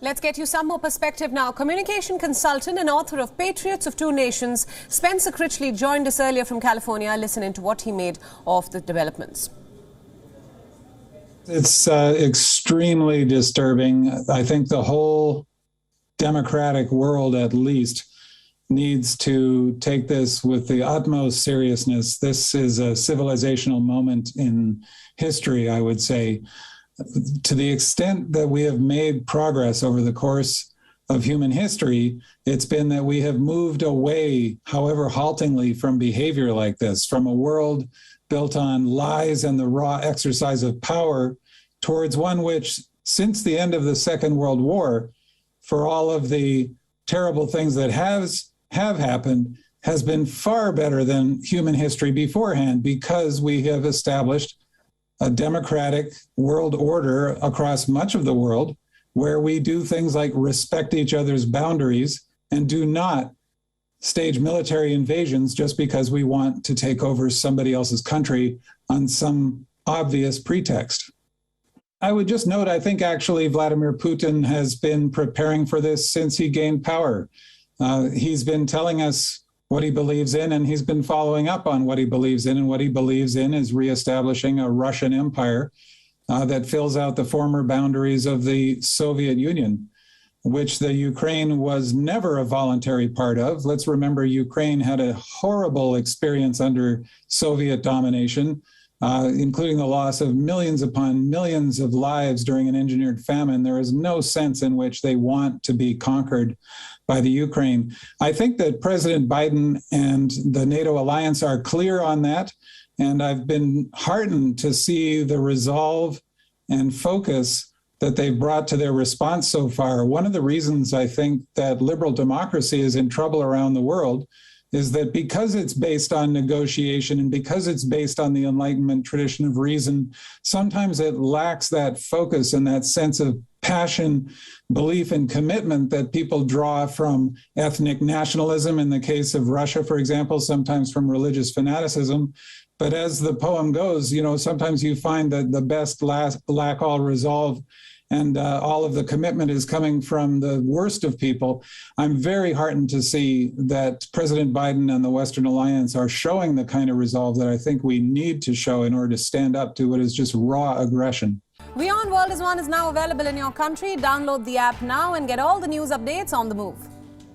Let's get you some more perspective now. Communication consultant and author of Patriots of Two Nations, Spencer Critchley, joined us earlier from California. Listen into what he made of the developments. It's extremely disturbing. I think the whole democratic world, at least, needs to take this with the utmost seriousness. This is a civilizational moment in history, I would say. To the extent that we have made progress over the course of human history, it's been that we have moved away, however haltingly, from behavior like this, from a world built on lies and the raw exercise of power, towards one which, since the end of the Second World War, for all of the terrible things that have happened, has been far better than human history beforehand, because we have established a democratic world order across much of the world, where we do things like respect each other's boundaries and do not stage military invasions just because we want to take over somebody else's country on some obvious pretext. I would just note, I think actually Vladimir Putin has been preparing for this since he gained power. He's been telling us what he believes in, and he's been following up on what he believes in. And what he believes in is reestablishing a Russian empire that fills out the former boundaries of the Soviet Union, which the Ukraine was never a voluntary part of. Let's remember, Ukraine had a horrible experience under Soviet domination, including the loss of millions upon millions of lives during an engineered famine. There is no sense in which they want to be conquered by the Ukraine. I think that President Biden and the NATO alliance are clear on that, and I've been heartened to see the resolve and focus that they've brought to their response so far. One of the reasons I think that liberal democracy is in trouble around the world is that because it's based on negotiation and because it's based on the Enlightenment tradition of reason, sometimes it lacks that focus and that sense of passion, belief, and commitment that people draw from ethnic nationalism, in the case of Russia, for example, sometimes from religious fanaticism. But as the poem goes, sometimes you find that the best lack all resolve, and all of the commitment is coming from the worst of people. I'm very heartened to see that President Biden and the Western Alliance are showing the kind of resolve that I think we need to show in order to stand up to what is just raw aggression. WION World is now available in your country. Download the app now and get all the news updates on the move.